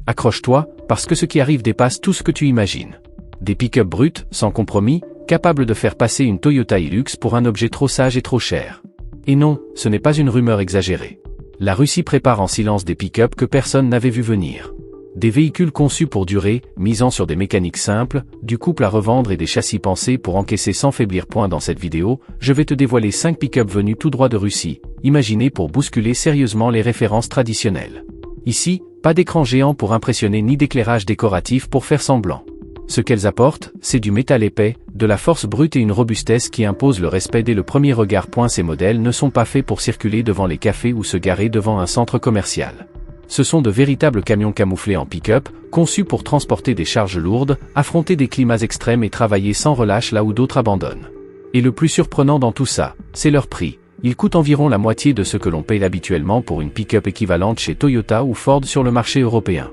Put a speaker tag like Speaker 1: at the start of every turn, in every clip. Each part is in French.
Speaker 1: Accroche-toi, parce que ce qui arrive dépasse tout ce que tu imagines. Des pick-up bruts, sans compromis, capables de faire passer une Toyota Hilux pour un objet trop sage et trop cher. Et non, ce n'est pas une rumeur exagérée. La Russie prépare en silence des pick-up que personne n'avait vu venir. Des véhicules conçus pour durer, misant sur des mécaniques simples, du couple à revendre et des châssis pensés pour encaisser sans faiblir. Dans cette vidéo, je vais te dévoiler 5 pick-up venus tout droit de Russie, imaginés pour bousculer sérieusement les références traditionnelles. Ici, pas d'écran géant pour impressionner ni d'éclairage décoratif pour faire semblant. Ce qu'elles apportent, c'est du métal épais, de la force brute et une robustesse qui impose le respect dès le premier regard. Ces modèles ne sont pas faits pour circuler devant les cafés ou se garer devant un centre commercial. Ce sont de véritables camions camouflés en pick-up, conçus pour transporter des charges lourdes, affronter des climats extrêmes et travailler sans relâche là où d'autres abandonnent. Et le plus surprenant dans tout ça, c'est leur prix. Ils coûtent environ la moitié de ce que l'on paye habituellement pour une pick-up équivalente chez Toyota ou Ford sur le marché européen.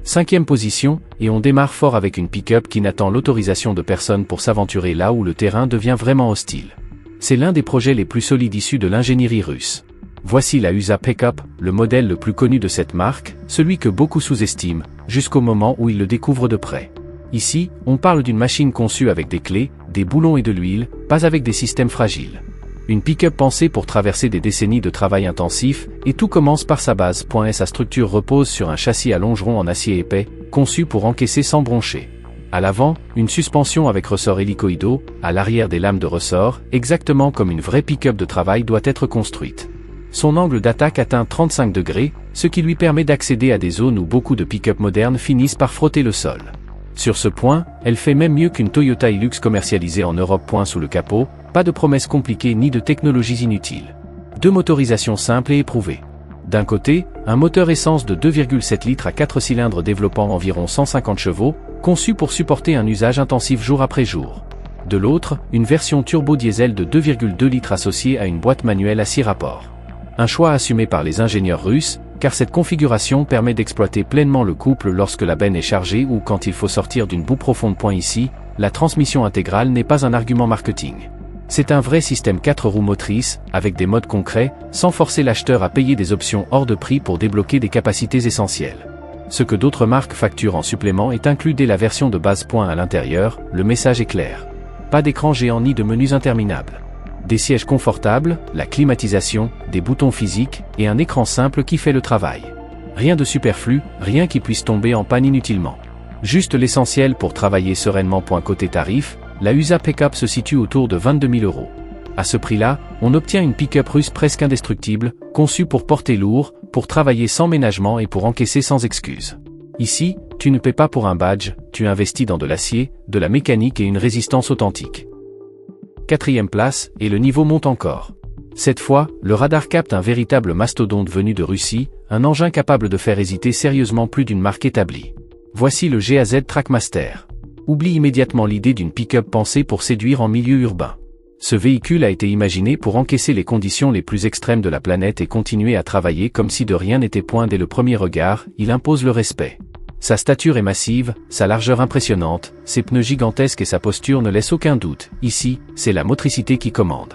Speaker 1: 5e position, et on démarre fort avec une pick-up qui n'attend l'autorisation de personne pour s'aventurer là où le terrain devient vraiment hostile. C'est l'un des projets les plus solides issus de l'ingénierie russe. Voici la USA Pickup, le modèle le plus connu de cette marque, celui que beaucoup sous-estiment, jusqu'au moment où ils le découvrent de près. Ici, on parle d'une machine conçue avec des clés, des boulons et de l'huile, pas avec des systèmes fragiles. Une pick-up pensée pour traverser des décennies de travail intensif, et tout commence par sa base. Sa structure repose sur un châssis à longeron en acier épais, conçu pour encaisser sans broncher. À l'avant, une suspension avec ressorts hélicoïdaux, à l'arrière des lames de ressort, exactement comme une vraie pick-up de travail doit être construite. Son angle d'attaque atteint 35 degrés, ce qui lui permet d'accéder à des zones où beaucoup de pick-up modernes finissent par frotter le sol. Sur ce point, elle fait même mieux qu'une Toyota Hilux commercialisée en Europe. Sous le capot, pas de promesses compliquées ni de technologies inutiles. Deux motorisations simples et éprouvées. D'un côté, un moteur essence de 2,7 litres à 4 cylindres développant environ 150 chevaux, conçu pour supporter un usage intensif jour après jour. De l'autre, une version turbo-diesel de 2,2 litres associée à une boîte manuelle à 6 rapports. Un choix assumé par les ingénieurs russes, car cette configuration permet d'exploiter pleinement le couple lorsque la benne est chargée ou quand il faut sortir d'une boue profonde. Ici, la transmission intégrale n'est pas un argument marketing. C'est un vrai système 4 roues motrices, avec des modes concrets, sans forcer l'acheteur à payer des options hors de prix pour débloquer des capacités essentielles. Ce que d'autres marques facturent en supplément est inclus dès la version de base. À l'intérieur, le message est clair. Pas d'écran géant ni de menus interminables. Des sièges confortables, la climatisation, des boutons physiques, et un écran simple qui fait le travail. Rien de superflu, rien qui puisse tomber en panne inutilement. Juste l'essentiel pour travailler sereinement. Côté tarif, la USA Pickup se situe autour de 22 000 €. À ce prix-là, on obtient une pick-up russe presque indestructible, conçue pour porter lourd, pour travailler sans ménagement et pour encaisser sans excuse. Ici, tu ne paies pas pour un badge, tu investis dans de l'acier, de la mécanique et une résistance authentique. 4e place, et le niveau monte encore. Cette fois, le radar capte un véritable mastodonte venu de Russie, un engin capable de faire hésiter sérieusement plus d'une marque établie. Voici le GAZ Trackmaster. Oublie immédiatement l'idée d'une pick-up pensée pour séduire en milieu urbain. Ce véhicule a été imaginé pour encaisser les conditions les plus extrêmes de la planète et continuer à travailler comme si de rien n'était. Dès le premier regard, il impose le respect. Sa stature est massive, sa largeur impressionnante, ses pneus gigantesques et sa posture ne laissent aucun doute. Ici, c'est la motricité qui commande.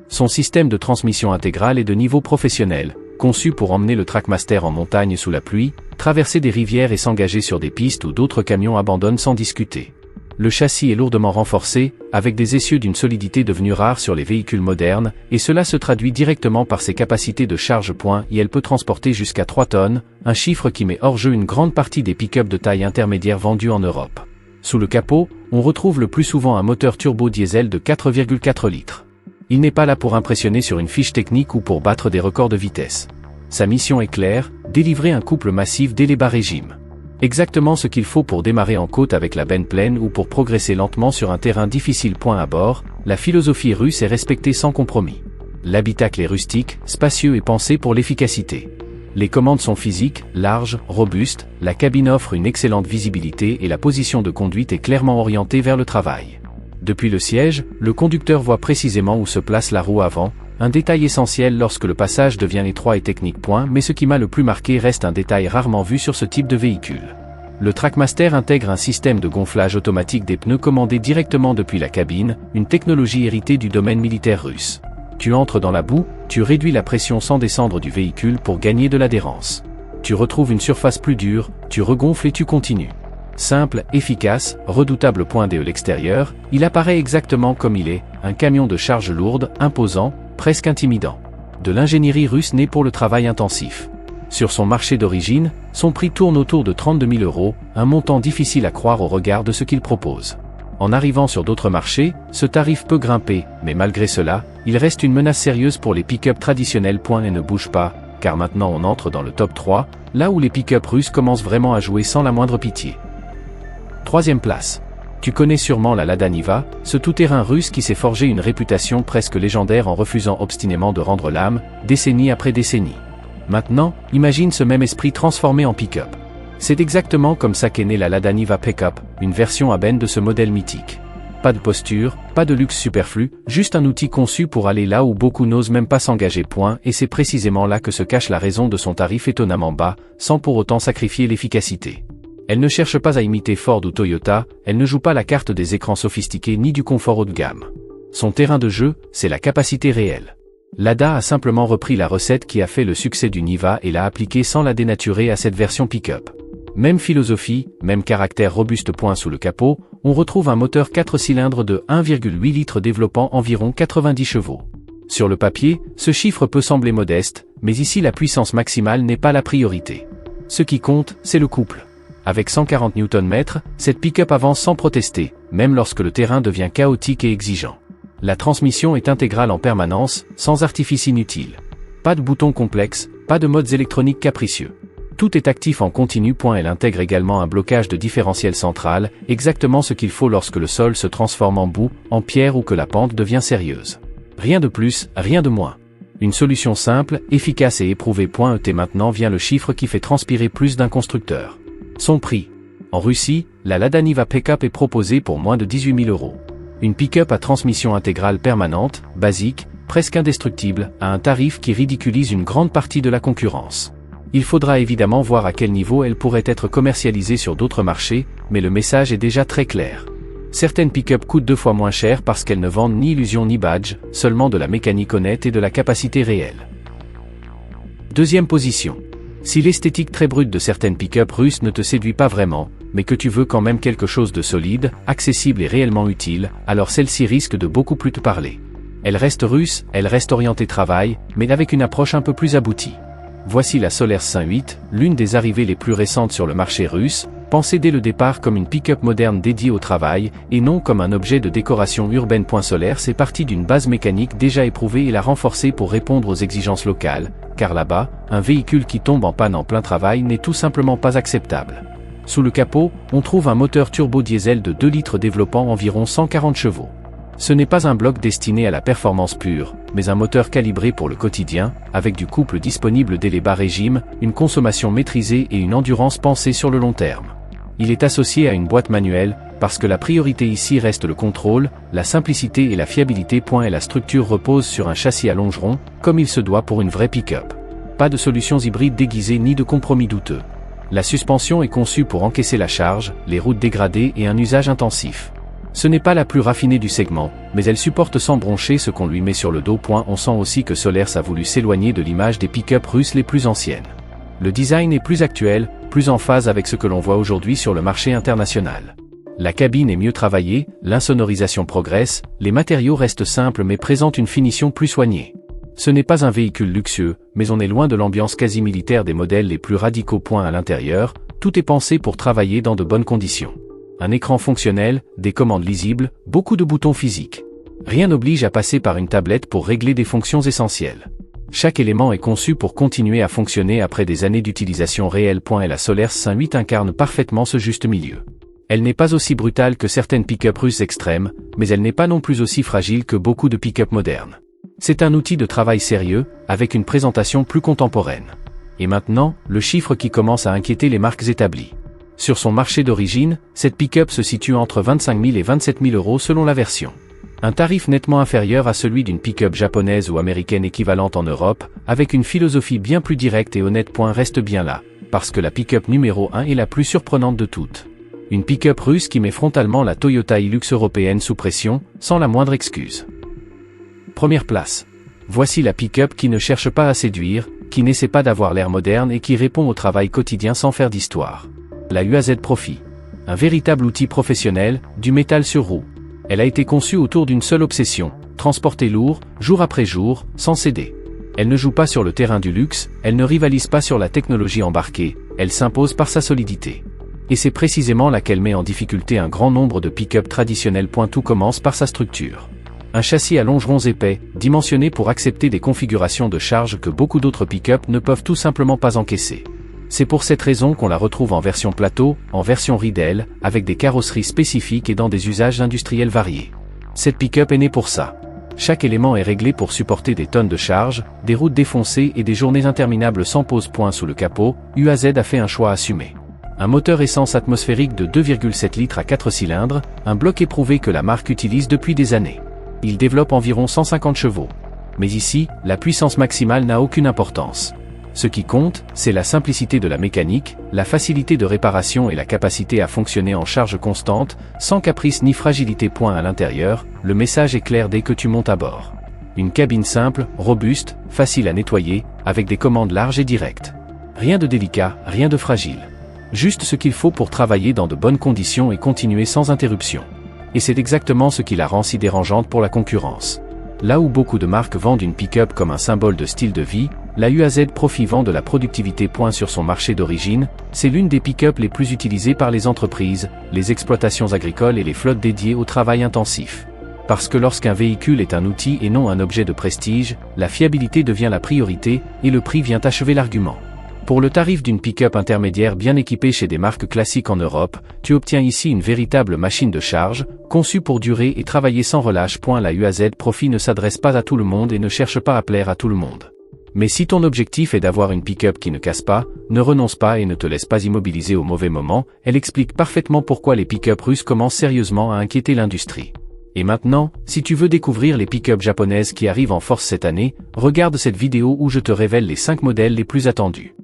Speaker 1: Son système de transmission intégrale est de niveau professionnel, conçu pour emmener le Trackmaster en montagne sous la pluie, traverser des rivières et s'engager sur des pistes où d'autres camions abandonnent sans discuter. Le châssis est lourdement renforcé, avec des essieux d'une solidité devenue rare sur les véhicules modernes, et cela se traduit directement par ses capacités de charge. Et elle peut transporter jusqu'à 3 tonnes, un chiffre qui met hors jeu une grande partie des pick-up de taille intermédiaire vendus en Europe. Sous le capot, on retrouve le plus souvent un moteur turbo-diesel de 4,4 litres. Il n'est pas là pour impressionner sur une fiche technique ou pour battre des records de vitesse. Sa mission est claire, délivrer un couple massif dès les bas régimes. Exactement ce qu'il faut pour démarrer en côte avec la benne pleine ou pour progresser lentement sur un terrain difficile. À bord, la philosophie russe est respectée sans compromis. L'habitacle est rustique, spacieux et pensé pour l'efficacité. Les commandes sont physiques, larges, robustes, la cabine offre une excellente visibilité et la position de conduite est clairement orientée vers le travail. Depuis le siège, le conducteur voit précisément où se place la roue avant, un détail essentiel lorsque le passage devient étroit et technique. Mais ce qui m'a le plus marqué reste un détail rarement vu sur ce type de véhicule. Le Trackmaster intègre un système de gonflage automatique des pneus commandé directement depuis la cabine, une technologie héritée du domaine militaire russe. Tu entres dans la boue, tu réduis la pression sans descendre du véhicule pour gagner de l'adhérence. Tu retrouves une surface plus dure, tu regonfles et tu continues. Simple, efficace, redoutable. De l'extérieur, il apparaît exactement comme il est, un camion de charge lourde, imposant, presque intimidant. De l'ingénierie russe née pour le travail intensif. Sur son marché d'origine, son prix tourne autour de 32 000 €, un montant difficile à croire au regard de ce qu'il propose. En arrivant sur d'autres marchés, ce tarif peut grimper, mais malgré cela, il reste une menace sérieuse pour les pick-up traditionnels. Et ne bouge pas, car maintenant on entre dans le top 3, là où les pick-up russes commencent vraiment à jouer sans la moindre pitié. Troisième place. Tu connais sûrement la Lada Niva, ce tout-terrain russe qui s'est forgé une réputation presque légendaire en refusant obstinément de rendre l'âme, décennie après décennie. Maintenant, imagine ce même esprit transformé en pick-up. C'est exactement comme ça qu'est née la Lada Niva Pickup, une version à benne de ce modèle mythique. Pas de posture, pas de luxe superflu, juste un outil conçu pour aller là où beaucoup n'osent même pas s'engager. Et c'est précisément là que se cache la raison de son tarif étonnamment bas, sans pour autant sacrifier l'efficacité. Elle ne cherche pas à imiter Ford ou Toyota, elle ne joue pas la carte des écrans sophistiqués ni du confort haut de gamme. Son terrain de jeu, c'est la capacité réelle. Lada a simplement repris la recette qui a fait le succès du Niva et l'a appliquée sans la dénaturer à cette version pick-up. Même philosophie, même caractère robuste. Sous le capot, on retrouve un moteur 4 cylindres de 1,8 litres développant environ 90 chevaux. Sur le papier, ce chiffre peut sembler modeste, mais ici la puissance maximale n'est pas la priorité. Ce qui compte, c'est le couple. Avec 140 Nm, cette pick-up avance sans protester, même lorsque le terrain devient chaotique et exigeant. La transmission est intégrale en permanence, sans artifice inutile. Pas de boutons complexes, pas de modes électroniques capricieux. Tout est actif en continu. Elle intègre également un blocage de différentiel central, exactement ce qu'il faut lorsque le sol se transforme en boue, en pierre ou que la pente devient sérieuse. Rien de plus, rien de moins. Une solution simple, efficace et éprouvée. Maintenant vient le chiffre qui fait transpirer plus d'un constructeur. Son prix. En Russie, la Lada Niva Pickup est proposée pour moins de 18 000 €. Une pick-up à transmission intégrale permanente, basique, presque indestructible, à un tarif qui ridiculise une grande partie de la concurrence. Il faudra évidemment voir à quel niveau elle pourrait être commercialisée sur d'autres marchés, mais le message est déjà très clair. Certaines pick-up coûtent 2 fois moins cher parce qu'elles ne vendent ni illusion ni badge, seulement de la mécanique honnête et de la capacité réelle. Deuxième position. Si l'esthétique très brute de certaines pick-up russes ne te séduit pas vraiment, mais que tu veux quand même quelque chose de solide, accessible et réellement utile, alors celle-ci risque de beaucoup plus te parler. Elle reste russe, elle reste orientée travail, mais avec une approche un peu plus aboutie. Voici la Solaire 508, l'une des arrivées les plus récentes sur le marché russe, pensée dès le départ comme une pick-up moderne dédiée au travail, et non comme un objet de décoration urbaine. Solaire c'est parti d'une base mécanique déjà éprouvée et l'a renforcée pour répondre aux exigences locales, car là-bas, un véhicule qui tombe en panne en plein travail n'est tout simplement pas acceptable. Sous le capot, on trouve un moteur turbo-diesel de 2 litres développant environ 140 chevaux. Ce n'est pas un bloc destiné à la performance pure, mais un moteur calibré pour le quotidien, avec du couple disponible dès les bas régimes, une consommation maîtrisée et une endurance pensée sur le long terme. Il est associé à une boîte manuelle, parce que la priorité ici reste le contrôle, la simplicité et la fiabilité. Et la structure repose sur un châssis à longeron, comme il se doit pour une vraie pick-up. Pas de solutions hybrides déguisées ni de compromis douteux. La suspension est conçue pour encaisser la charge, les routes dégradées et un usage intensif. Ce n'est pas la plus raffinée du segment, mais elle supporte sans broncher ce qu'on lui met sur le dos. On sent aussi que Solaire a voulu s'éloigner de l'image des pick-up russes les plus anciennes. Le design est plus actuel, plus en phase avec ce que l'on voit aujourd'hui sur le marché international. La cabine est mieux travaillée, l'insonorisation progresse, les matériaux restent simples mais présentent une finition plus soignée. Ce n'est pas un véhicule luxueux, mais on est loin de l'ambiance quasi militaire des modèles les plus radicaux. À l'intérieur, tout est pensé pour travailler dans de bonnes conditions. Un écran fonctionnel, des commandes lisibles, beaucoup de boutons physiques. Rien n'oblige à passer par une tablette pour régler des fonctions essentielles. Chaque élément est conçu pour continuer à fonctionner après des années d'utilisation réelle. Et la Solaire 508 incarne parfaitement ce juste milieu. Elle n'est pas aussi brutale que certaines pick-up russes extrêmes, mais elle n'est pas non plus aussi fragile que beaucoup de pick-up modernes. C'est un outil de travail sérieux, avec une présentation plus contemporaine. Et maintenant, le chiffre qui commence à inquiéter les marques établies. Sur son marché d'origine, cette pick-up se situe entre 25 000 et 27 000 € selon la version. Un tarif nettement inférieur à celui d'une pick-up japonaise ou américaine équivalente en Europe, avec une philosophie bien plus directe et honnête. Reste bien là, parce que la pick-up numéro 1 est la plus surprenante de toutes. Une pick-up russe qui met frontalement la Toyota Hilux européenne sous pression, sans la moindre excuse. Première place. Voici la pick-up qui ne cherche pas à séduire, qui n'essaie pas d'avoir l'air moderne et qui répond au travail quotidien sans faire d'histoire. La UAZ Profi. Un véritable outil professionnel, du métal sur roue. Elle a été conçue autour d'une seule obsession, transporter lourd, jour après jour, sans céder. Elle ne joue pas sur le terrain du luxe, elle ne rivalise pas sur la technologie embarquée, elle s'impose par sa solidité. Et c'est précisément là qu'elle met en difficulté un grand nombre de pick-up traditionnels. Tout commence par sa structure. Un châssis à longerons épais, dimensionné pour accepter des configurations de charge que beaucoup d'autres pick-up ne peuvent tout simplement pas encaisser. C'est pour cette raison qu'on la retrouve en version plateau, en version ridel, avec des carrosseries spécifiques et dans des usages industriels variés. Cette pick-up est née pour ça. Chaque élément est réglé pour supporter des tonnes de charge, des routes défoncées et des journées interminables sans pause. Sous le capot, UAZ a fait un choix assumé. Un moteur essence atmosphérique de 2,7 litres à 4 cylindres, un bloc éprouvé que la marque utilise depuis des années. Il développe environ 150 chevaux. Mais ici, la puissance maximale n'a aucune importance. Ce qui compte, c'est la simplicité de la mécanique, la facilité de réparation et la capacité à fonctionner en charge constante, sans caprice ni fragilité. À l'intérieur, le message est clair dès que tu montes à bord. Une cabine simple, robuste, facile à nettoyer, avec des commandes larges et directes. Rien de délicat, rien de fragile. Juste ce qu'il faut pour travailler dans de bonnes conditions et continuer sans interruption. Et c'est exactement ce qui la rend si dérangeante pour la concurrence. Là où beaucoup de marques vendent une pick-up comme un symbole de style de vie, la UAZ Profi vend de la productivité. Sur son marché d'origine, c'est l'une des pick-up les plus utilisées par les entreprises, les exploitations agricoles et les flottes dédiées au travail intensif. Parce que lorsqu'un véhicule est un outil et non un objet de prestige, la fiabilité devient la priorité, et le prix vient achever l'argument. Pour le tarif d'une pick-up intermédiaire bien équipée chez des marques classiques en Europe, tu obtiens ici une véritable machine de charge, conçue pour durer et travailler sans relâche. La UAZ Profi ne s'adresse pas à tout le monde et ne cherche pas à plaire à tout le monde. Mais si ton objectif est d'avoir une pick-up qui ne casse pas, ne renonce pas et ne te laisse pas immobiliser au mauvais moment, elle explique parfaitement pourquoi les pick-up russes commencent sérieusement à inquiéter l'industrie. Et maintenant, si tu veux découvrir les pick-up japonaises qui arrivent en force cette année, regarde cette vidéo où je te révèle les 5 modèles les plus attendus.